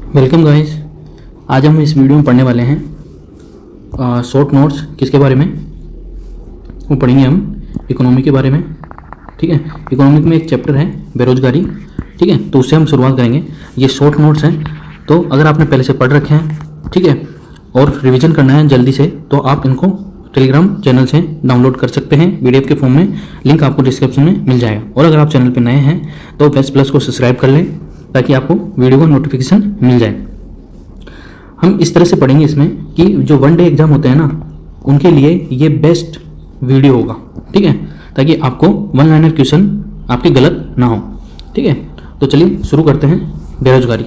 Welcome guys. आज हम इस वीडियो में पढ़ने वाले हैं शॉर्ट नोट्स। किसके बारे में वो पढ़ेंगे? हम इकोनॉमी के बारे में। ठीक है, इकोनॉमिक में एक चैप्टर है बेरोजगारी। ठीक है, तो उससे हम शुरुआत करेंगे। ये शॉर्ट नोट्स हैं, तो अगर आपने पहले से पढ़ रखे हैं, ठीक है, और रिवीजन करना है जल्दी से, तो आप इनको टेलीग्राम चैनल से डाउनलोड कर सकते हैं पीडीएफ के फॉर्म में। लिंक आपको डिस्क्रिप्शन में मिल जाएगा। और अगर आप चैनल पर नए हैं तो बेस्ट प्लस को सब्सक्राइब कर लें ताकि आपको वीडियो का नोटिफिकेशन मिल जाए। हम इस तरह से पढ़ेंगे इसमें कि जो वन डे एग्जाम होते हैं ना, उनके लिए ये बेस्ट वीडियो होगा। ठीक है, ताकि आपको वन लाइनर क्वेश्चन आपके गलत ना हो। ठीक है, तो चलिए शुरू करते हैं। बेरोजगारी।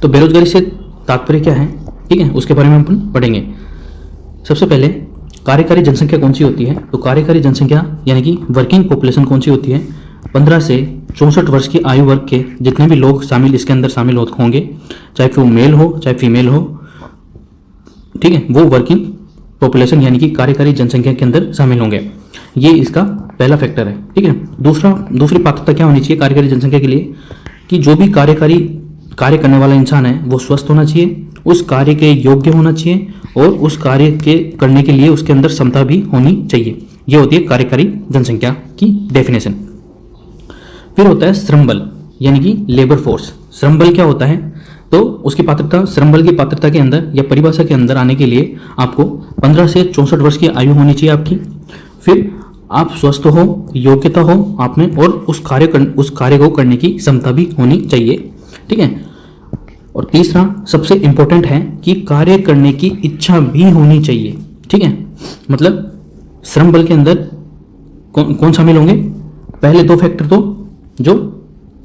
तो बेरोजगारी से तात्पर्य क्या है, ठीक है, उसके बारे में हम पढ़ेंगे। सबसे पहले कार्यकारी जनसंख्या कौन सी होती है? तो कार्यकारी जनसंख्या यानी कि वर्किंग पॉपुलेशन कौन सी होती है? 15 से 64 वर्ष की आयु वर्ग के जितने भी लोग इसके अंदर शामिल होंगे, चाहे वो मेल हो चाहे फीमेल हो, ठीक है, वो वर्किंग पॉपुलेशन यानी कि कार्यकारी जनसंख्या के अंदर शामिल होंगे। ये इसका पहला फैक्टर है। ठीक है, दूसरी पात्रता क्या होनी चाहिए कार्यकारी जनसंख्या के लिए? कि जो भी कार्य करने वाला इंसान है वो स्वस्थ होना चाहिए, उस कार्य के योग्य होना चाहिए, और उस कार्य के करने के लिए उसके अंदर क्षमता भी होनी चाहिए। ये होती है कार्यकारी जनसंख्या की डेफिनेशन। फिर होता है श्रम बल यानी कि लेबर फोर्स। श्रम बल क्या होता है? तो उसकी पात्रता, श्रम बल की पात्रता के अंदर या परिभाषा के अंदर आने के लिए आपको 15 से 64 वर्ष की आयु होनी चाहिए आपकी। फिर आप स्वस्थ हो, योग्यता हो आप में, और उस कार्य को करने की क्षमता भी होनी चाहिए। ठीक है, और तीसरा सबसे इंपॉर्टेंट है कि कार्य करने की इच्छा भी होनी चाहिए। ठीक है, मतलब श्रम बल के अंदर कौन शामिल होंगे? पहले दो फैक्टर तो जो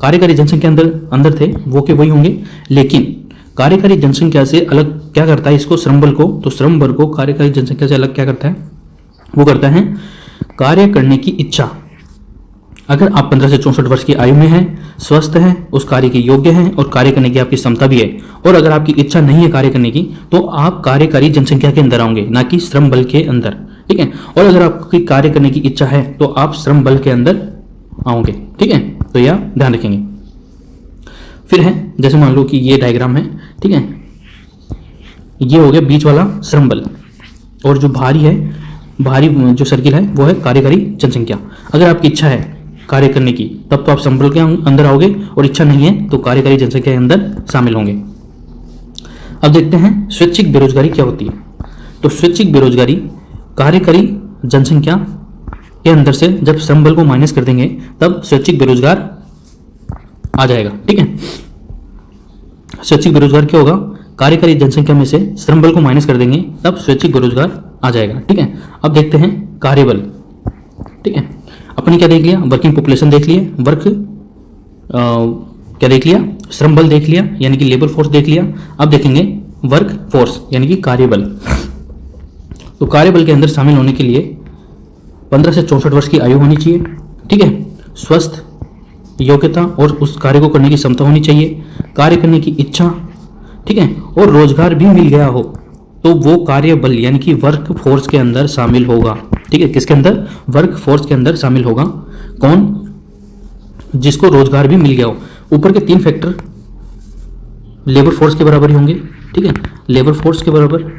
कार्यकारी जनसंख्या अंदर थे वो के वही होंगे, लेकिन कार्यकारी जनसंख्या से अलग क्या करता है इसको, श्रम बल को? तो श्रम बल को कार्यकारी जनसंख्या से अलग क्या करता है? वो करता है कार्य करने की इच्छा। अगर आप 15 से 64 वर्ष की आयु में हैं, स्वस्थ हैं, उस कार्य के योग्य हैं और कार्य करने की आपकी क्षमता भी है, और अगर आपकी इच्छा नहीं है कार्य करने की, तो आप कार्यकारी जनसंख्या के अंदर आओगे, ना कि श्रम बल के अंदर। ठीक है, और अगर आपकी कार्य करने की इच्छा है तो आप श्रम बल के अंदर आओगे। ठीक है, तो यह ध्यान रखेंगे। फिर है, जैसे मान लो कि ये डायग्राम है, ठीक है, ये हो गया बीच वाला श्रम बल, और जो भारी जो सर्किल है वो है कार्यकारी जनसंख्या। अगर आपकी इच्छा है कार्य करने की तब तो आप श्रम बल के अंदर आओगे, और इच्छा नहीं है तो कार्यकारी जनसंख्या के अंदर शामिल होंगे। अब देखते हैं स्वैच्छिक बेरोजगारी क्या होती है। तो स्वैच्छिक बेरोजगारी कार्यकारी जनसंख्या के अंदर से जब श्रम बल को माइनस कर देंगे तब स्वैच्छिक बेरोजगार आ जाएगा। ठीक है, स्वैच्छिक बेरोजगार क्या होगा? कार्यकारी जनसंख्या में से श्रम बल को माइनस कर देंगे तब स्वैच्छिक बेरोजगार आ जाएगा। ठीक है, अब देखते हैं कार्यबल। ठीक है, अपने क्या देख लिया? वर्किंग पॉपुलेशन देख लिए, क्या देख लिया? श्रम बल देख लिया यानी कि लेबर फोर्स देख लिया। अब देखेंगे वर्क फोर्स यानी कि कार्यबल। तो कार्यबल के अंदर शामिल होने के लिए 15 से 64 वर्ष की आयु होनी चाहिए। ठीक है, स्वस्थ, योग्यता और उस कार्य को करने की क्षमता होनी चाहिए, कार्य करने की इच्छा, ठीक है, और रोजगार भी मिल गया हो तो वो कार्य बल यानी कि वर्क फोर्स के अंदर शामिल होगा। ठीक है, किसके अंदर? वर्क फोर्स के अंदर शामिल होगा। कौन? जिसको रोजगार भी मिल गया हो। ऊपर के तीन फैक्टर लेबर फोर्स के बराबर ही होंगे। ठीक है, लेबर फोर्स के बराबर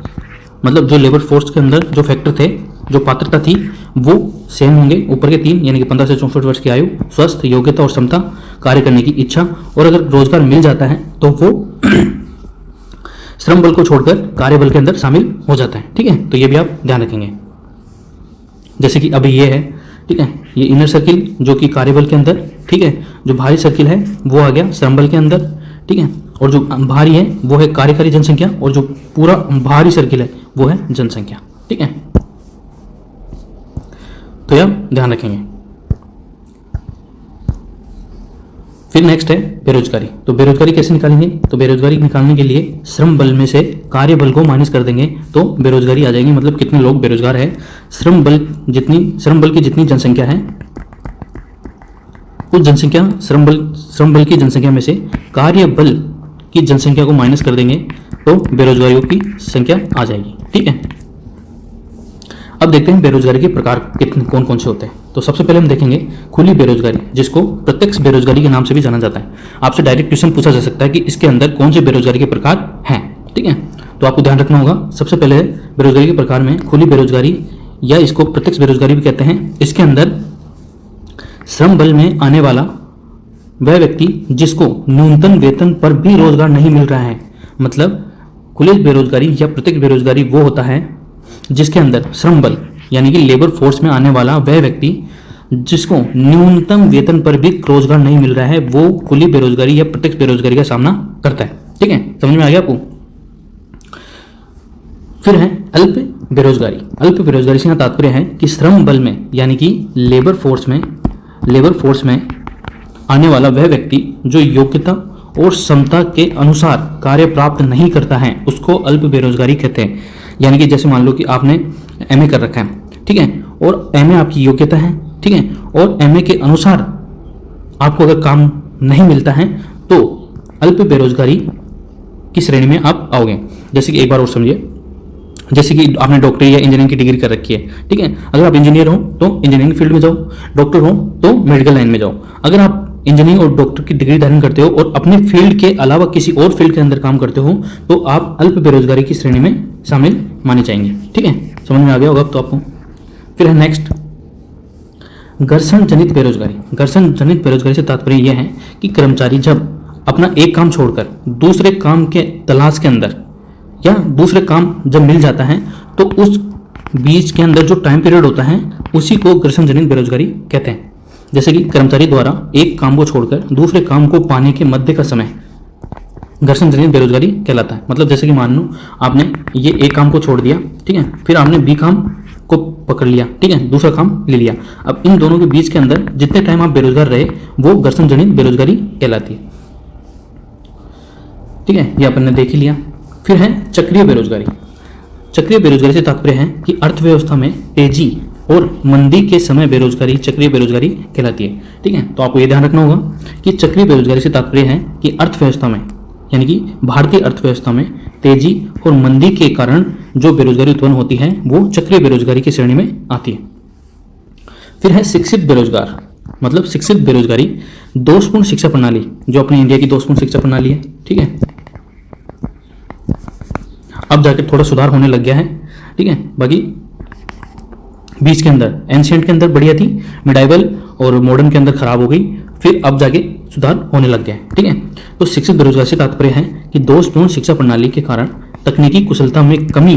मतलब जो लेबर फोर्स के अंदर जो फैक्टर थे, जो पात्रता थी, वो सेम होंगे। ऊपर के तीन यानी कि 15 से 64 वर्ष की आयु, स्वस्थ, योग्यता और क्षमता, कार्य करने की इच्छा, और अगर रोजगार मिल जाता है तो वो श्रम बल को छोड़कर कार्यबल के अंदर शामिल हो जाता है। ठीक है, तो ये भी आप ध्यान रखेंगे। जैसे कि अभी ये है, ठीक है, ये इनर सर्किल जो कि कार्यबल के अंदर, ठीक है, जो भारी सर्किल है वो आ गया श्रम बल के अंदर। ठीक है, और जो भारी है वो है कार्यकारी जनसंख्या, और जो पूरा भारी सर्किल है वो है जनसंख्या। ठीक है, तो यह ध्यान रखेंगे। फिर नेक्स्ट है बेरोजगारी। तो बेरोजगारी कैसे निकालेंगे? तो बेरोजगारी निकालने के लिए श्रम बल में से कार्य बल को माइनस कर देंगे तो बेरोजगारी आ जाएगी। मतलब कितने लोग बेरोजगार है, श्रम बल की जितनी जनसंख्या है उस जनसंख्या श्रम बल की जनसंख्या में से कार्य बल की जनसंख्या को माइनस कर देंगे तो बेरोजगारियों की संख्या आ जाएगी। ठीक है, अब देखते हैं बेरोजगारी के प्रकार कौन कौन से होते हैं। तो तो सबसे पहले हम देखेंगे खुली बेरोजगारी, जिसको प्रत्यक्ष बेरोजगारी के नाम से भी जाना जाता है। आपसे डायरेक्ट क्वेश्चन पूछा जा सकता है कि इसके अंदर कौन से बेरोजगारी के प्रकार हैं, ठीक है। तो आपको ध्यान रखना होगा, सबसे पहले बेरोजगारी के प्रकार में खुली बेरोजगारी या इसको प्रत्यक्ष बेरोजगारी भी कहते हैं। इसके अंदर श्रम बल में आने वाला वह व्यक्ति जिसको न्यूनतम वेतन पर भी रोजगार नहीं मिल रहा है। मतलब खुली बेरोजगारी या प्रत्यक्ष बेरोजगारी वो होता है जिसके अंदर श्रम बल यानी कि लेबर फोर्स में आने वाला वह व्यक्ति जिसको न्यूनतम वेतन पर भी रोजगार नहीं मिल रहा है, वो खुली बेरोजगारी या प्रत्यक्ष बेरोजगारी का सामना करता है, ठीक है। समझ में आ गया आपको। फिर है अल्प बेरोजगारी। अल्प बेरोजगारी से तात्पर्य है कि श्रम बल में यानी कि लेबर फोर्स में आने वाला वह व्यक्ति जो योग्यता और क्षमता के अनुसार कार्य प्राप्त नहीं करता है, उसको अल्प बेरोजगारी कहते हैं। यानी कि जैसे मान लो कि आपने एमए कर रखा है, ठीक है, और एमए आपकी योग्यता है, ठीक है, और एमए के अनुसार आपको अगर काम नहीं मिलता है तो अल्प बेरोजगारी की श्रेणी में आप आओगे। जैसे कि एक बार और समझिए, जैसे कि आपने डॉक्टरी या इंजीनियरिंग की डिग्री कर रखी है, ठीक है। अगर आप इंजीनियर हो तो इंजीनियरिंग फील्ड में जाओ, डॉक्टर हो तो मेडिकल लाइन में जाओ। अगर आप इंजीनियरिंग और डॉक्टर की डिग्री धारण करते हो और अपने फील्ड के अलावा किसी और फील्ड के अंदर काम करते हो तो आप अल्प बेरोजगारी की श्रेणी में शामिल माने जाएंगे, ठीक है। समझ में आ गया होगा अब तो आपको। फिर है नेक्स्ट घर्षण जनित बेरोजगारी। घर्षण जनित बेरोजगारी से तात्पर्य यह है कि कर्मचारी जब अपना एक काम छोड़कर दूसरे काम के तलाश के अंदर या दूसरे काम जब मिल जाता है तो उस बीच के अंदर जो टाइम पीरियड होता है उसी को घर्षण जनित बेरोजगारी कहते हैं। जैसे कि कर्मचारी द्वारा एक काम को छोड़कर दूसरे काम को पाने के मध्य का समय घर्षण जनित बेरोजगारी कहलाता है। मतलब जैसे कि मान लो आपने ये एक काम को छोड़ दिया, ठीक है, फिर आपने बी काम को पकड़ लिया, ठीक है, दूसरा काम ले लिया। अब इन दोनों के बीच के अंदर जितने टाइम आप बेरोजगार रहे वो घर्षण जनित बेरोजगारी कहलाती है, ठीक है, ये अपन ने देख ही लिया। फिर है चक्रीय बेरोजगारी। चक्रीय बेरोजगारी से तात्पर्य है कि अर्थव्यवस्था में तेजी और मंदी के समय बेरोजगारी चक्रीय बेरोजगारी कहलाती है, ठीक है। तो आपको यह ध्यान रखना होगा कि चक्रीय बेरोजगारी से तात्पर्य है कि अर्थव्यवस्था में यानी कि भारतीय अर्थव्यवस्था में तेजी और मंदी के कारण जो बेरोजगारी उत्पन्न होती है वो चक्रीय बेरोजगारी की श्रेणी में आती है। फिर है शिक्षित बेरोजगार। मतलब शिक्षित बेरोजगारी दोषपूर्ण शिक्षा प्रणाली जो अपनी इंडिया की दोषपूर्ण शिक्षा प्रणाली है, ठीक है, अब जाके थोड़ा सुधार होने लग गया है, ठीक है। बाकी बीच के अंदर एंशिएंट के अंदर बढ़िया थी, मिडाइवल और मॉडर्न के अंदर खराब हो गई, फिर अब जाके सुधार होने लग गया है, ठीक है। तो शिक्षित बेरोजगारी से तात्पर्य है कि दोषपूर्ण शिक्षा प्रणाली के कारण तकनीकी कुशलता में कमी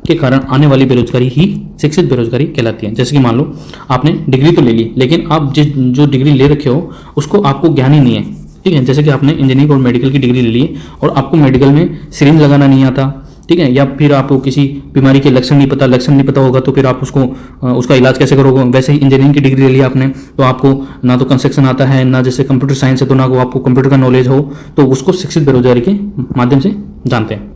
के कारण आने वाली बेरोजगारी ही शिक्षित बेरोजगारी कहलाती है। जैसे कि मान लो आपने डिग्री तो ले ली लेकिन आप जो डिग्री ले रखे हो उसको आपको ज्ञान ही नहीं है, ठीक है। जैसे कि आपने इंजीनियरिंग और मेडिकल की डिग्री ले ली और आपको मेडिकल में सिरिंज लगाना नहीं आता, ठीक है, या फिर आपको किसी बीमारी के लक्षण नहीं पता होगा तो फिर आप उसका इलाज कैसे करोगे। वैसे ही इंजीनियरिंग की डिग्री ले ली आपने तो आपको ना तो कंस्ट्रक्शन आता है, ना जैसे कंप्यूटर साइंस है तो ना को आपको कंप्यूटर का नॉलेज हो, तो उसको शिक्षित बेरोजगारी के माध्यम से जानते हैं।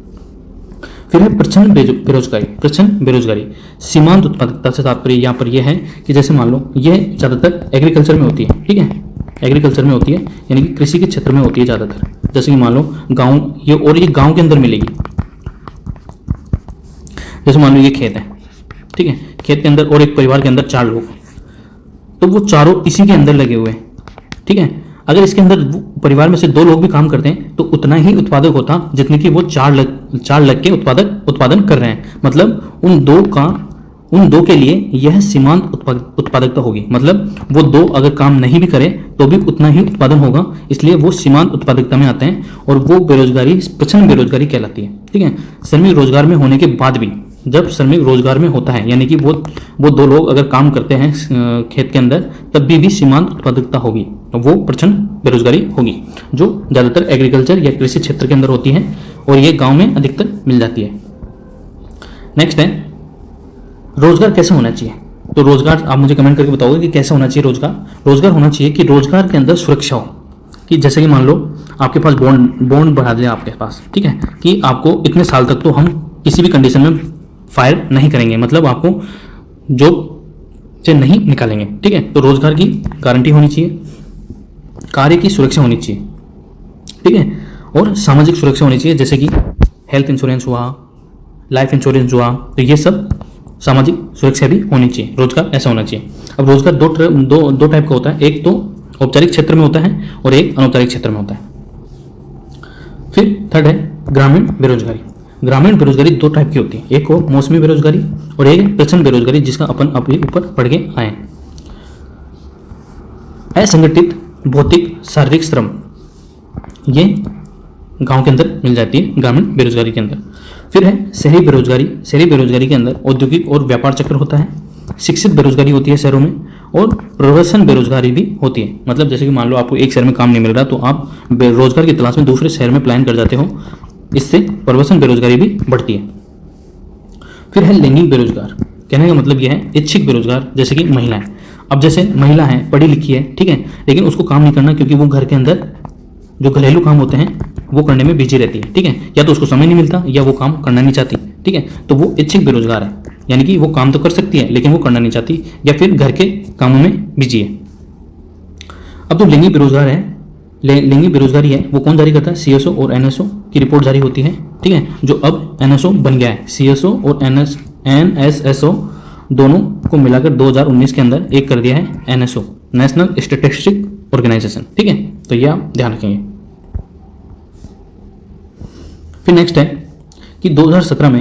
फिर है प्रच्छन्न बेरोजगारी। प्रच्छन्न बेरोजगारी सीमांत उत्पादकता से तात्पर्य यहाँ पर यह है कि जैसे मान लो यह ज़्यादातर एग्रीकल्चर में होती है, ठीक है, एग्रीकल्चर में होती है यानी कि कृषि के क्षेत्र में होती है ज़्यादातर। जैसे कि मान लो गाँव ये गाँव के अंदर मिलेगी। जैसे मान लो ये खेत है, ठीक है, खेत के अंदर और एक परिवार के अंदर 4 लोग, तो वो चारों इसी के अंदर लगे हुए हैं, ठीक है। अगर इसके अंदर परिवार में से 2 लोग भी काम करते हैं तो उतना ही उत्पादक होता जितने कि वो 4 लग के उत्पादन कर रहे हैं। मतलब उन दो के लिए यह सीमांत उत्पादकता होगी। मतलब वो 2 अगर काम नहीं भी करें तो भी उतना ही उत्पादन होगा, इसलिए वो सीमांत उत्पादकता में आते हैं और वो बेरोजगारी प्रच्छन्न बेरोजगारी कहलाती है, ठीक है। श्रमिक रोजगार में होने के बाद भी जब श्रमिक रोजगार में होता है यानी कि वो 2 लोग अगर काम करते हैं खेत के अंदर तब भी सीमांत उत्पादकता होगी, तो वो प्रच्छन्न बेरोजगारी होगी जो ज़्यादातर एग्रीकल्चर या कृषि क्षेत्र के अंदर होती है और ये गांव में अधिकतर मिल जाती है। नेक्स्ट है रोजगार कैसे होना चाहिए। तो रोजगार आप मुझे कमेंट करके बताओगे कि कैसा होना चाहिए रोजगार होना चाहिए कि रोजगार के अंदर सुरक्षा हो, कि जैसे कि मान लो आपके पास बॉन्ड बढ़ा दिया आपके पास, ठीक है, कि आपको इतने साल तक तो हम किसी भी कंडीशन में फायर नहीं करेंगे, मतलब आपको जॉब से नहीं निकालेंगे, ठीक है। तो रोजगार की गारंटी होनी चाहिए, कार्य की सुरक्षा होनी चाहिए, ठीक है, और सामाजिक सुरक्षा होनी चाहिए, जैसे कि हेल्थ इंश्योरेंस हुआ, लाइफ इंश्योरेंस हुआ, तो ये सब सामाजिक सुरक्षा भी होनी चाहिए, रोजगार ऐसा होना चाहिए। अब रोजगार दो टाइप का होता है, एक तो औपचारिक क्षेत्र में होता है और एक अनौपचारिक क्षेत्र में होता है। फिर थर्ड है ग्रामीण बेरोजगारी। ग्रामीण बेरोजगारी दो टाइप की होती है, एक हो मौसमी बेरोजगारी और एक प्रचंड बेरोजगारी, जिसका अपन अभी ऊपर पढ़ के आए। असंगठित भौतिक शारीरिक श्रम, ये गांव के अंदर मिल जाती है ग्रामीण बेरोजगारी के अंदर। फिर है शहरी बेरोजगारी। शहरी बेरोजगारी के अंदर औद्योगिक और व्यापार चक्र होता है। शिक्षित बेरोजगारी होती है शहरों में, और प्रवासन बेरोजगारी भी होती है। मतलब जैसे कि मान लो आपको एक शहर में काम नहीं मिल रहा तो आप रोजगार की तलाश में दूसरे शहर में प्लान कर जाते हो, इससे प्रवासन बेरोजगारी भी बढ़ती है। फिर है लैंगिक बेरोजगार। कहने का मतलब यह है इच्छिक बेरोजगार, जैसे कि महिलाएं। अब जैसे महिला है, पढ़ी लिखी है, ठीक है, लेकिन उसको काम नहीं करना क्योंकि वो घर के अंदर जो घरेलू काम होते हैं वो करने में बिजी रहती है, ठीक है, या तो उसको समय नहीं मिलता या वो काम करना नहीं चाहती, ठीक है, तो वो इच्छिक बेरोजगार है, यानी कि वो काम तो कर सकती है लेकिन वो करना नहीं चाहती या फिर घर के कामों में बिजी है। अब जो लैंगिक बेरोजगार है, लैंगिक बेरोजगारी है, वो कौन जारी करता है? सीएसओ और एनएसओ की रिपोर्ट जारी होती है, ठीक है, जो अब एनएसओ बन गया है। सीएसओ और एनएसएसओ दोनों को मिलाकर 2019 के अंदर एक कर दिया है एनएसओ, नेशनल स्टैटिस्टिक ऑर्गेनाइजेशन, ठीक है, तो ये आप ध्यान रखेंगे। फिर नेक्स्ट है कि 2017 में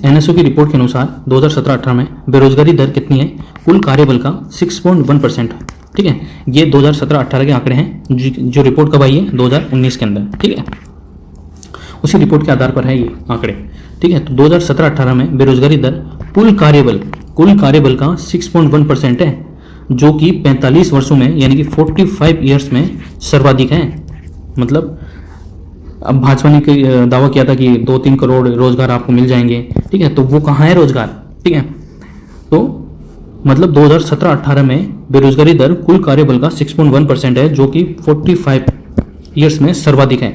एनएसओ की रिपोर्ट के अनुसार 2017-18 में बेरोजगारी दर कितनी है? कुल कार्यबल का 6.1% है, ठीक है, ये 2017-18 के आंकड़े हैं, जो रिपोर्ट कब आई है? 2019 के अंदर, ठीक है, उसी रिपोर्ट के आधार पर है ये आंकड़े, ठीक है। तो 2017-18 में बेरोजगारी दर कुल कार्यबल का 6.1% है, जो कि 45 वर्षों में यानी कि 45 ईयर्स में सर्वाधिक है। मतलब अब भाजपा ने दावा किया था कि 2-3 करोड़ रोजगार आपको मिल जाएंगे, ठीक है, तो वो कहाँ है रोजगार, ठीक है, तो मतलब 2017-18 में बेरोजगारी दर कुल कार्यबल का 6.1% है, जो कि 45 ईयर्स में सर्वाधिक है,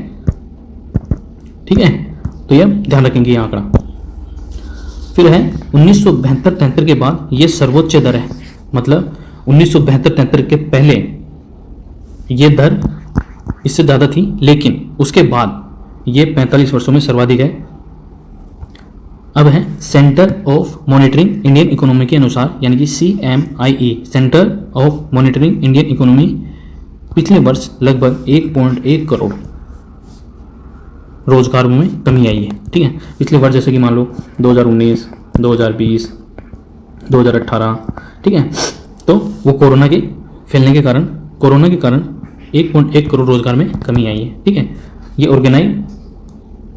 ठीक है, तो ये ध्यान रखेंगे ये आंकड़ा। फिर है 1972-73 के बाद ये सर्वोच्च दर है, मतलब 1972-73 के पहले ये दर इससे ज़्यादा थी, लेकिन उसके बाद ये 45 वर्षों में सर्वाधिक है। अब है centre of monitoring Indian economy के अनुसार, यानी कि CMIE, centre of monitoring Indian economy, पिछले वर्ष लगभग 1.1 करोड़ रोजगारों में कमी आई है, ठीक है, पिछले वर्ष जैसे कि मान लो 2019, 2020, 2018, ठीक है, तो वो कोरोना के कारण 1.1 करोड़ रोजगार में कमी आई है, ठीक है, ये ऑर्गेनाइज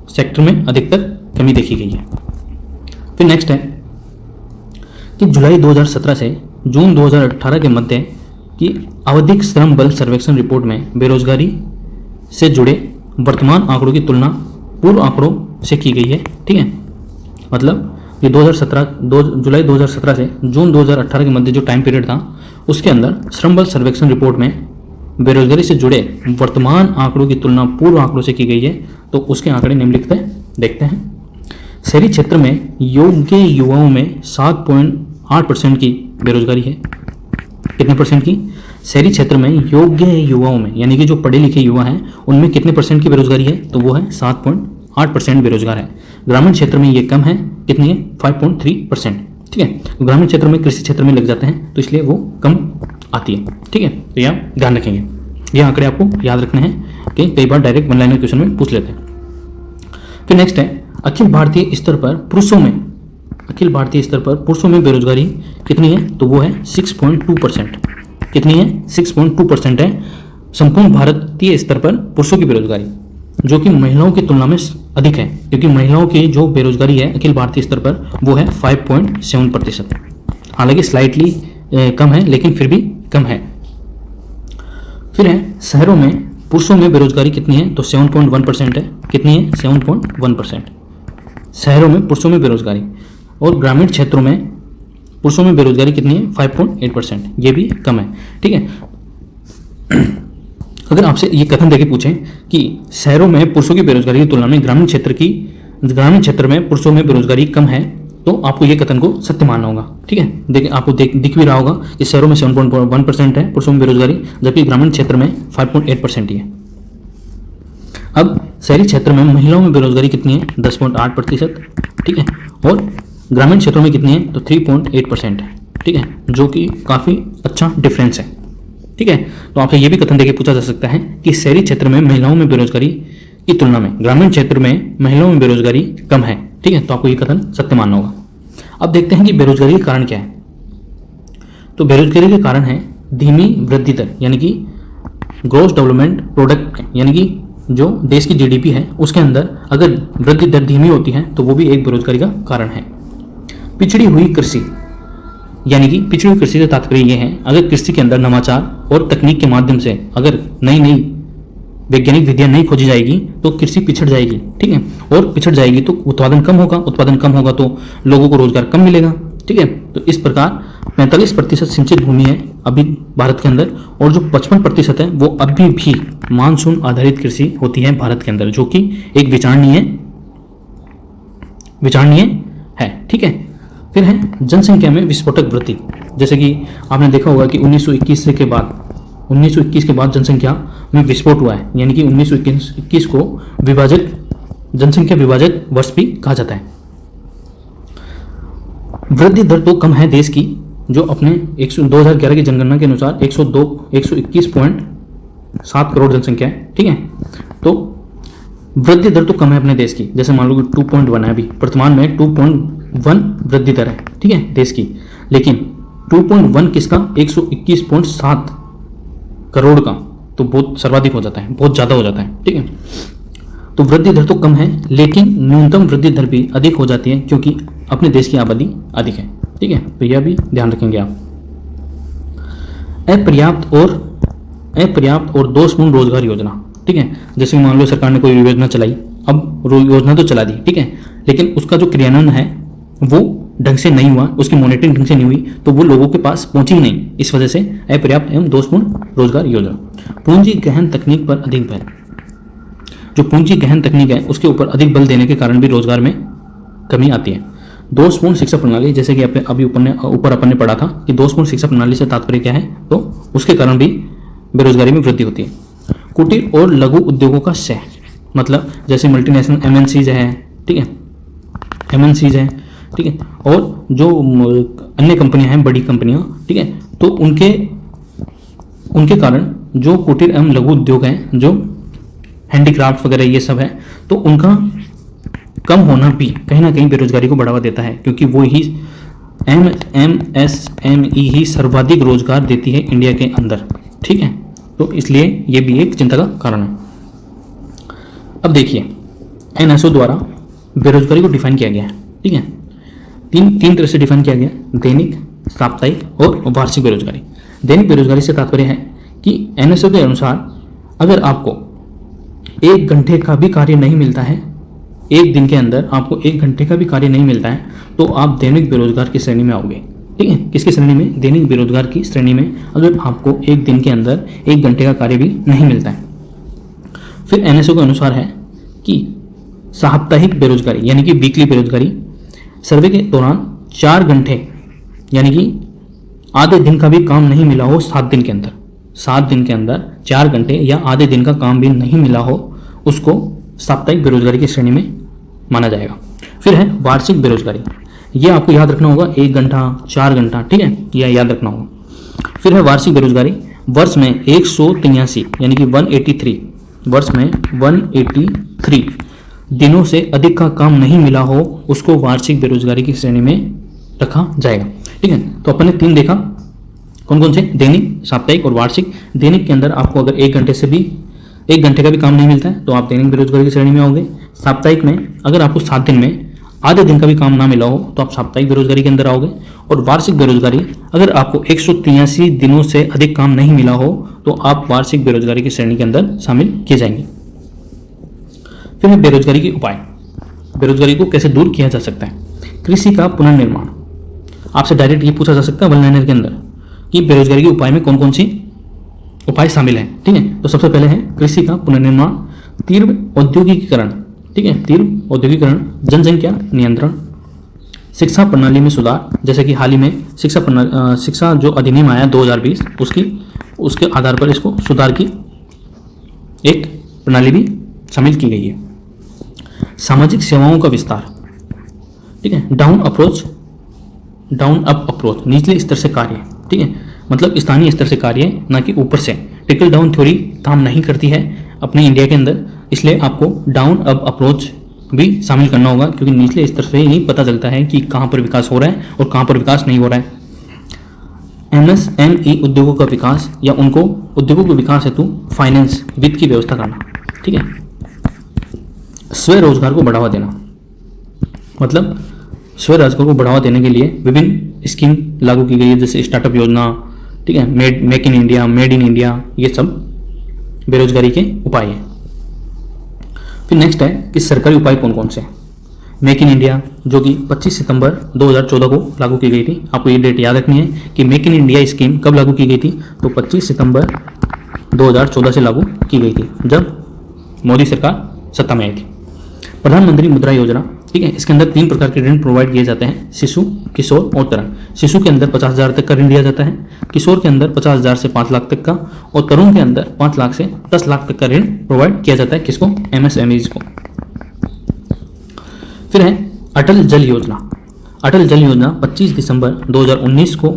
सेक्टर में अधिकतर कमी देखी गई है। फिर नेक्स्ट है कि जुलाई 2017 से जून 2018 के मध्य की आवधिक श्रम बल सर्वेक्षण रिपोर्ट में बेरोजगारी से जुड़े वर्तमान आंकड़ों की तुलना पूर्व आंकड़ों से की गई है, ठीक है, मतलब ये जुलाई 2017 से जून 2018 के मध्य जो टाइम पीरियड था उसके अंदर श्रम बल सर्वेक्षण रिपोर्ट में बेरोजगारी से जुड़े वर्तमान आंकड़ों की तुलना पूर्व आंकड़ों से की गई है। तो उसके आंकड़े निम्नलिखित है, देखते हैं। शहरी क्षेत्र में योग्य युवाओं में 7.8% की बेरोजगारी है। कितने परसेंट की? शहरी क्षेत्र में योग्य युवाओं में, यानी कि जो पढ़े लिखे युवा हैं उनमें कितने परसेंट की बेरोजगारी है? तो वो है 7.8% बेरोजगार है। ग्रामीण क्षेत्र में ये कम है, कितनी है? 5.3%, ठीक है। ग्रामीण क्षेत्र में कृषि क्षेत्र में लग जाते हैं तो इसलिए वो कम आती है, ठीक है, तो यह ध्यान रखेंगे। ये आंकड़े आपको याद रखने हैं कि कई बार डायरेक्ट वन लाइनर क्वेश्चन में पूछ लेते हैं। फिर नेक्स्ट है अखिल भारतीय स्तर पर पुरुषों में बेरोजगारी कितनी है? तो वो है 6.2%। कितनी है? 6.2% है संपूर्ण भारतीय स्तर पर पुरुषों की बेरोजगारी, जो कि महिलाओं की तुलना में अधिक है, क्योंकि महिलाओं की जो बेरोजगारी है अखिल भारतीय स्तर पर वो है 5.7%। हालांकि स्लाइटली कम है लेकिन फिर भी कम है। फिर है शहरों में पुरुषों में बेरोजगारी कितनी है? तो 7.1% है। कितनी है? 7.1% शहरों में पुरुषों में बेरोजगारी। और ग्रामीण क्षेत्रों में पुरुषों में बेरोजगारी कितनी है? 5.8%, ये भी कम है, ठीक है। अगर आपसे ये कथन देके पूछें कि शहरों में पुरुषों की बेरोजगारी की तुलना में ग्रामीण क्षेत्र में पुरुषों में बेरोजगारी कम है, तो आपको ये कथन को सत्य मानना होगा, ठीक है। देखिए आपको दिख भी रहा होगा कि शहरों में 7.1% है पुरुषों में बेरोजगारी, जबकि ग्रामीण क्षेत्र में 5.8% ही है। अब शहरी क्षेत्र में महिलाओं में बेरोजगारी कितनी है? 10.8%, ठीक है। और ग्रामीण क्षेत्रों में कितनी है, तो 3.8% है, ठीक है, जो कि काफ़ी अच्छा डिफरेंस है, ठीक है। तो आपसे ये भी कथन देके पूछा जा सकता है कि शहरी क्षेत्र में महिलाओं में बेरोजगारी की तुलना में ग्रामीण क्षेत्र में महिलाओं में बेरोजगारी कम है, ठीक है। तो आपको ये कथन सत्य मानना होगा। अब देखते हैं कि बेरोजगारी के कारण क्या है। तो बेरोजगारी के कारण है धीमी वृद्धि दर, यानी कि ग्रोस डेवलपमेंट प्रोडक्ट, यानी कि जो देश की जीडीपी है उसके अंदर अगर वृद्धि दर धीमी होती है तो वो भी एक बेरोजगारी का कारण है। पिछड़ी हुई कृषि, यानी कि पिछड़ी हुई कृषि से तात्पर्य ये है अगर कृषि के अंदर नवाचार और तकनीक के माध्यम से अगर नई नई वैज्ञानिक विधियां नहीं खोजी जाएगी तो कृषि पिछड़ जाएगी, ठीक है। और पिछड़ जाएगी तो उत्पादन कम होगा, उत्पादन कम होगा तो लोगों को रोजगार कम मिलेगा, ठीक है। तो इस प्रकार 45% सिंचित भूमि है अभी भारत के अंदर, और जो 55% है वो अभी भी मानसून आधारित कृषि होती है भारत के अंदर, जो कि एक विचारणीय है, ठीक है। फिर है जनसंख्या में विस्फोटक वृद्धि, जैसे कि आपने देखा होगा कि 1921 के बाद जनसंख्या में विस्फोट हुआ है, यानी कि 1921 को जनसंख्या विभाजक वर्ष भी कहा जाता है। वृद्धि दर तो कम है देश की, जो अपने 2011 की जनगणना के अनुसार 121.7 करोड़ जनसंख्या है, ठीक है। तो वृद्धि दर तो कम है अपने देश की, जैसे मान लो कि 2.1 है, अभी वर्तमान में 2.1 वृद्धि दर है, ठीक है, देश की। लेकिन 2.1 किसका, 121.7 करोड़ का, तो बहुत सर्वाधिक हो जाता है, बहुत ज़्यादा हो जाता है, ठीक है। तो वृद्धि दर तो कम है, लेकिन न्यूनतम वृद्धि दर भी अधिक हो जाती है क्योंकि अपने देश की आबादी अधिक है, ठीक है। तो यह भी ध्यान रखेंगे आप। अपर्याप्त और दोषपूर्ण रोजगार योजना, ठीक है। जैसे मान लो सरकार ने कोई योजना चलाई, अब योजना तो चला दी, ठीक है, लेकिन उसका जो क्रियान्वयन है वो ढंग से नहीं हुआ, उसकी मॉनिटरिंग ढंग से नहीं हुई, तो वो लोगों के पास पहुंची ही नहीं। इस वजह से अपर्याप्त एवं दोषपूर्ण रोजगार योजना। पूंजी गहन तकनीक पर अधिक बल, जो पूंजी गहन तकनीक है उसके ऊपर अधिक बल देने के कारण भी रोजगार में कमी आती है। दोषपूर्ण शिक्षा प्रणाली, जैसे कि अभी ऊपर अपन ने पढ़ा था कि दोषपूर्ण शिक्षा प्रणाली से तात्पर्य क्या है, तो उसके कारण भी बेरोजगारी में वृद्धि होती है। कुटीर और लघु उद्योगों का सह, मतलब जैसे मल्टीनेशनल एमएनसीज है, ठीक है, एमएनसीज है, ठीक है, और जो अन्य कंपनियां हैं, बड़ी कंपनियां, ठीक है, तो उनके कारण जो कुटीर एवं लघु उद्योग हैं, जो हैंडीक्राफ्ट वगैरह ये सब है, तो उनका कम होना भी कहीं ना कहीं बेरोजगारी को बढ़ावा देता है, क्योंकि वो ही एमएसएमई ही सर्वाधिक रोजगार देती है इंडिया के अंदर, ठीक है। तो इसलिए ये भी एक चिंता का कारण है। अब देखिए एनएसओ द्वारा बेरोजगारी को डिफाइन किया गया है, ठीक है, तीन तरह से डिफाइन किया गया, दैनिक, साप्ताहिक और वार्षिक बेरोजगारी। दैनिक बेरोजगारी से तात्पर्य है कि एनएसओ के अनुसार अगर आपको 1 घंटे का भी कार्य नहीं मिलता है, एक दिन के अंदर आपको 1 घंटे का भी कार्य नहीं मिलता है, तो आप दैनिक बेरोजगार की श्रेणी में आओगे, ठीक है। किसकी श्रेणी में, दैनिक बेरोजगार की श्रेणी में, अगर आपको एक दिन के अंदर 1 घंटे का कार्य भी नहीं मिलता है। फिर एनएसओ के अनुसार है कि साप्ताहिक बेरोजगारी, यानी कि वीकली बेरोजगारी, सर्वे के दौरान 4 घंटे यानी कि आधे दिन का भी काम नहीं मिला हो 7 दिन के अंदर, 7 दिन के अंदर 4 घंटे या आधे दिन का काम भी नहीं मिला हो, उसको साप्ताहिक बेरोजगारी की श्रेणी में माना जाएगा। फिर है वार्षिक बेरोजगारी, ये आपको याद रखना होगा, 1 घंटा 4 घंटा, ठीक है, यह याद रखना होगा। फिर है वार्षिक बेरोजगारी, वर्ष में 183 यानी कि 183, वर्ष में 183 दिनों से अधिक का काम नहीं मिला हो, उसको वार्षिक बेरोजगारी की श्रेणी में रखा जाएगा, ठीक है। तो अपन ने 3 देखा, कौन कौन से, दैनिक, साप्ताहिक और वार्षिक। दैनिक के अंदर आपको अगर 1 घंटे का भी काम नहीं मिलता है तो आप दैनिक बेरोजगारी की श्रेणी में आओगे। साप्ताहिक में अगर आपको 7 दिन में आधे दिन का भी काम ना मिला हो तो आप साप्ताहिक बेरोजगारी के अंदर आओगे। और वार्षिक बेरोजगारी, अगर आपको 183 दिनों से अधिक काम नहीं मिला हो तो आप वार्षिक बेरोजगारी की श्रेणी के अंदर शामिल किए जाएंगे। फिर है बेरोजगारी के उपाय, बेरोजगारी को कैसे दूर किया जा सकता है। कृषि का पुनर्निर्माण, आपसे डायरेक्ट ये पूछा जा सकता है वन लाइनर के अंदर कि बेरोजगारी के उपाय में कौन कौन सी उपाय शामिल हैं, ठीक है। तो सबसे पहले है कृषि का पुनर्निर्माण, तीव्र औद्योगिकीकरण, ठीक है, तीव्र औद्योगिकीकरण, जनसंख्या नियंत्रण, शिक्षा प्रणाली में सुधार, जैसे कि हाल ही में शिक्षा जो अधिनियम आया 2020 उसके आधार पर इसको सुधार की एक प्रणाली भी शामिल की गई है। सामाजिक सेवाओं का विस्तार, ठीक है। डाउन अप अप्रोच, निचले स्तर से कार्य, ठीक है, मतलब स्थानीय स्तर से कार्य, ना कि ऊपर से। ट्रिकल डाउन थ्योरी काम नहीं करती है अपने इंडिया के अंदर, इसलिए आपको डाउन अप अप्रोच भी शामिल करना होगा, क्योंकि निचले स्तर से ही पता चलता है कि कहाँ पर विकास हो रहा है और कहाँ पर विकास नहीं हो रहा है। MSME उद्योगों का विकास या उनको उद्योगों के विकास हेतु फाइनेंस, वित्त की व्यवस्था करना, ठीक है। स्वरोजगार को बढ़ावा देना, मतलब स्वरोजगार को बढ़ावा देने के लिए विभिन्न स्कीम लागू की गई है, जैसे स्टार्टअप योजना, ठीक है, make in India, made in India, ये सब बेरोजगारी के उपाय हैं। फिर नेक्स्ट है कि सरकारी उपाय कौन कौन से हैं। मेक इन इंडिया, जो कि 25 सितंबर 2014 को लागू की गई थी। आपको ये डेट याद रखनी है कि मेक इन इंडिया स्कीम कब लागू की गई थी, तो 25 सितंबर 2014 से लागू की गई थी, जब मोदी सरकार सत्ता में आई थी। प्रधानमंत्री मुद्रा योजना, ठीक है, इसके अंदर 3 प्रकार के ऋण प्रोवाइड किए जाते हैं, शिशु, किशोर और तरुण। शिशु के अंदर 50,000 तक का ऋण दिया जाता है, किशोर के अंदर 50,000 से 5 लाख तक का, और तरुण के अंदर 5 लाख से 10 लाख तक का ऋण प्रोवाइड किया जाता है। किसको? MSMEs को। फिर है अटल जल योजना। अटल जल योजना 25 दिसंबर 2019 को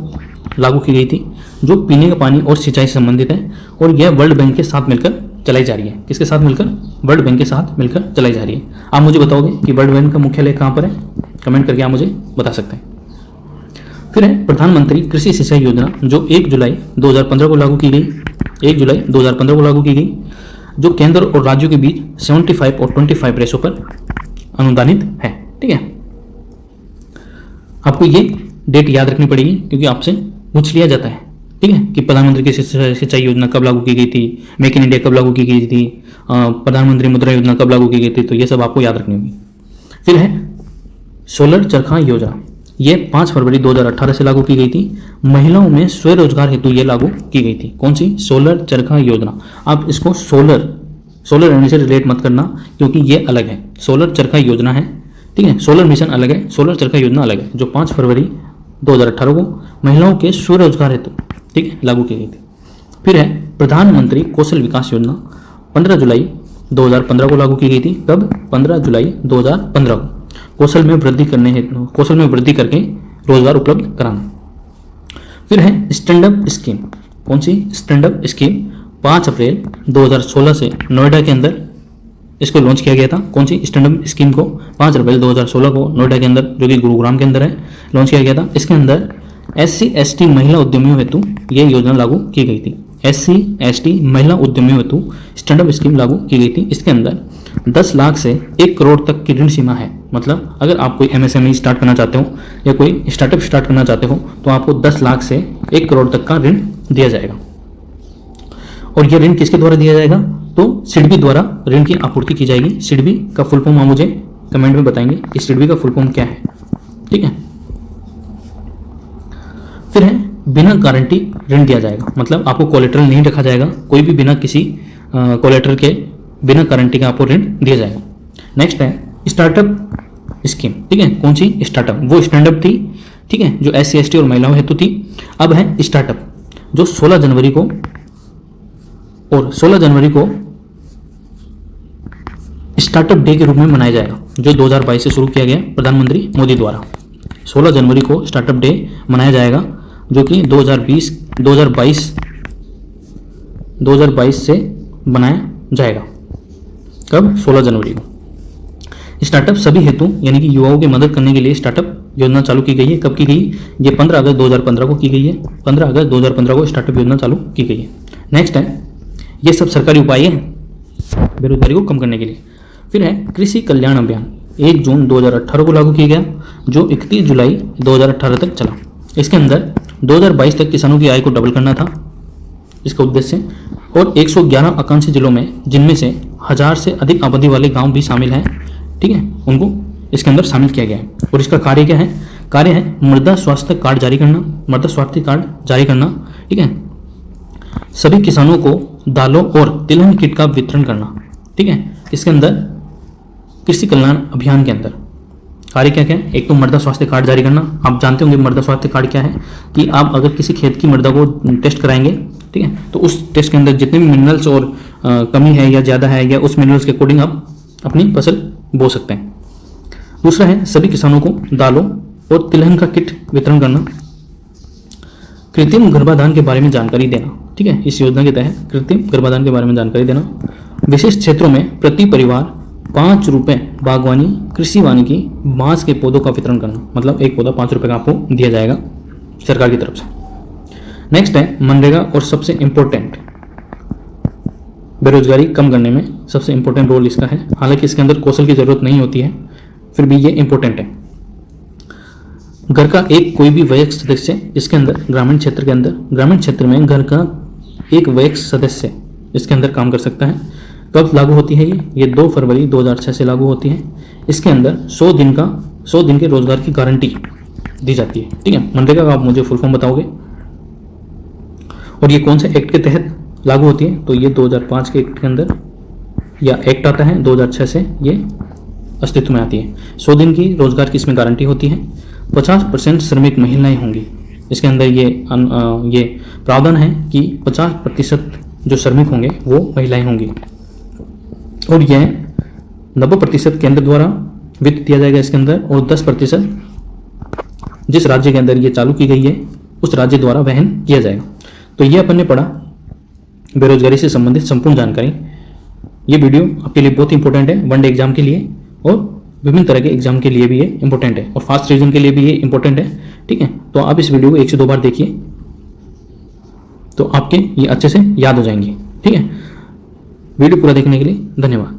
लागू की गई थी, जो पीने का पानी और सिंचाई से संबंधित है, और यह वर्ल्ड बैंक के साथ मिलकर चलाई जा रही है। किसके साथ मिलकर? वर्ल्ड बैंक के साथ मिलकर चलाई जा रही है। आप मुझे बताओगे कि वर्ल्ड बैंक का मुख्यालय कहाँ पर है? कमेंट करके आप मुझे बता सकते हैं। फिर है प्रधानमंत्री कृषि सिंचाई योजना, जो 1 जुलाई 2015 को लागू की गई। 1 जुलाई 2015 को लागू की गई, जो केंद्र और राज्यों के बीच 75 और 25 रेशो पर अनुदानित है, ठीक है। आपको ये डेट याद रखनी पड़ेगी, क्योंकि आपसे पूछ लिया जाता है, ठीक है, कि प्रधानमंत्री की सिंचाई योजना कब लागू की गई थी, मेक इन इंडिया कब लागू की गई थी, प्रधानमंत्री मुद्रा योजना कब लागू की गई थी, तो ये सब आपको याद रखनी होगी। फिर है सोलर चरखा योजना, ये 5 फरवरी 2018 से लागू की गई थी। महिलाओं में स्वरोजगार हेतु ये लागू की गई थी। कौन सी? सोलर चरखा योजना। आप इसको सोलर एनर्जी से रिलेट मत करना, क्योंकि ये अलग है। सोलर चरखा योजना है, ठीक है, सोलर मिशन अलग है, सोलर चरखा योजना अलग है, जो 5 फरवरी 2018 को महिलाओं के स्वरोजगार हेतु, ठीक है, लागू की गई थी। फिर है प्रधानमंत्री कौशल विकास योजना, 15 जुलाई 2015 को लागू की गई थी। कब? 15 जुलाई 2015 को। कौशल में वृद्धि करके रोजगार उपलब्ध कराना। फिर है स्टैंड अप स्कीम। कौन सी? स्टैंड अप स्कीम 5 अप्रैल 2016 से नोएडा के अंदर इसको लॉन्च किया गया था। कौन सी? स्टैंड अप स्कीम को 5 अप्रैल 2016 को नोएडा के अंदर, जो कि गुरुग्राम के अंदर है, लॉन्च किया गया था। इसके अंदर SC/ST महिला उद्यमियों हेतु यह योजना लागू की गई थी। SC/ST महिला उद्यमियों हेतु स्टैंड अप स्कीम लागू की गई थी। इसके अंदर 10 लाख से 1 करोड़ तक की ऋण सीमा है। मतलब अगर आप कोई MSME स्टार्ट करना चाहते हो या कोई स्टार्टअप स्टार्ट करना चाहते हो, तो आपको 10 लाख से 1 करोड़ तक का ऋण दिया जाएगा। और यह ऋण किसके द्वारा दिया जाएगा? तो सिडबी द्वारा ऋण की आपूर्ति की जाएगी। सिडबी का फुल फॉर्म आप मुझे कमेंट में बताएंगे कि सिडबी का फुल फॉर्म क्या है, ठीक है। फिर है बिना गारंटी ऋण दिया जाएगा, मतलब आपको कोलेटरल नहीं रखा जाएगा, कोई भी बिना किसी कोलेटरल के, बिना गारंटी का आपको ऋण दिया जाएगा। नेक्स्ट है स्टार्टअप स्कीम, ठीक है। कौन सी? स्टार्टअप। वो स्टैंड अप थी, ठीक है, जो SC/ST और महिलाओं हेतु थी। अब है स्टार्टअप, जो 16 जनवरी को स्टार्टअप डे के रूप में मनाया जाएगा, जो 2022 से शुरू किया गया प्रधानमंत्री मोदी द्वारा। 16 जनवरी को स्टार्टअप डे मनाया जाएगा, जो कि 2022 से मनाया जाएगा। कब? 16 जनवरी को। स्टार्टअप सभी हेतु, यानी कि युवाओं की मदद करने के लिए स्टार्टअप योजना चालू की गई है। कब की गई? ये 15 अगस्त 2015 को की गई है। 15 अगस्त 2015 को स्टार्टअप योजना चालू की गई है। नेक्स्ट है, ये सब सरकारी उपाय हैं बेरोजगारी को कम करने के लिए। फिर है कृषि कल्याण अभियान, 1 जून 2018 को लागू किया गया, जो 31 जुलाई 2018 तक चला। इसके अंदर 2022 तक किसानों की आय को डबल करना था इसका उद्देश्य, और 111 आकांक्षी जिलों में, जिनमें से 1000 से अधिक आबादी वाले गांव भी शामिल हैं, ठीक है, उनको इसके अंदर शामिल किया गया है। और इसका कार्य क्या है? कार्य है मृदा स्वास्थ्य कार्ड जारी करना, ठीक है। सभी किसानों को दालों और तिलहन किट का वितरण करना, ठीक है। इसके अंदर कृषि कल्याण अभियान के अंदर कार्य क्या क्या है? एक तो मृदा स्वास्थ्य कार्ड जारी करना। आप जानते होंगे मृदा स्वास्थ्य कार्ड क्या है, कि आप अगर किसी खेत की मृदा को टेस्ट कराएंगे, ठीक है, तो उस टेस्ट के अंदर जितने भी मिनरल्स और कमी है या ज़्यादा है, या उस मिनरल्स के अकॉर्डिंग आप अपनी फसल बो सकते हैं। दूसरा है सभी किसानों को दालों और तिलहन का किट वितरण करना। कृत्रिम गर्भाधान के बारे में जानकारी देना, ठीक है, इस योजना के तहत कृत्रिम गर्भाधान के बारे में जानकारी देना। विशेष क्षेत्रों में प्रति परिवार 5 रुपए बागवानी कृषि वानिकी बांस के पौधों का वितरण करना, मतलब एक पौधा 5 रुपए का आपको दिया जाएगा सरकार की तरफ से। नेक्स्ट है मनरेगा और सबसे इंपॉर्टेंट, बेरोजगारी कम करने में सबसे इंपॉर्टेंट रोल इसका है। हालांकि इसके अंदर कौशल की जरूरत नहीं होती है, फिर भी ये इंपॉर्टेंट है। घर का एक कोई भी वयस्क सदस्य इसके अंदर ग्रामीण क्षेत्र के अंदर, ग्रामीण क्षेत्र में घर का एक वयस्क सदस्य इसके अंदर काम कर सकता है। कब लागू होती है ये 2 फरवरी 2006 से लागू होती है। इसके अंदर 100 दिन के रोजगार की गारंटी दी जाती है, ठीक है। मनरेगा का आप मुझे फुल फॉर्म बताओगे। और ये कौन से एक्ट के तहत लागू होती है, तो ये 2005 के एक्ट के अंदर या एक्ट आता है, 2006 से ये अस्तित्व में आती है। 100 दिन की रोजगार की इसमें गारंटी होती है। 50% श्रमिक महिलाएं होंगी इसके अंदर। ये प्रावधान है कि 50% जो श्रमिक होंगे वो महिलाएं होंगी। और यह 90% केंद्र द्वारा वित्त दिया जाएगा इसके अंदर, और 10% जिस राज्य के अंदर ये चालू की गई है उस राज्य द्वारा वहन किया जाएगा। तो ये अपन ने पढ़ा बेरोजगारी से संबंधित संपूर्ण जानकारी। ये वीडियो आपके लिए बहुत इंपॉर्टेंट है, वनडे एग्जाम के लिए और विभिन्न तरह के एग्जाम के लिए भी ये इंपॉर्टेंट है, और फास्ट रिवीजन के लिए भी ये इंपॉर्टेंट है, ठीक है। तो आप इस वीडियो को 1 से 2 बार देखिए तो आपके ये अच्छे से याद हो जाएंगे, ठीक है। वीडियो पूरा देखने के लिए धन्यवाद।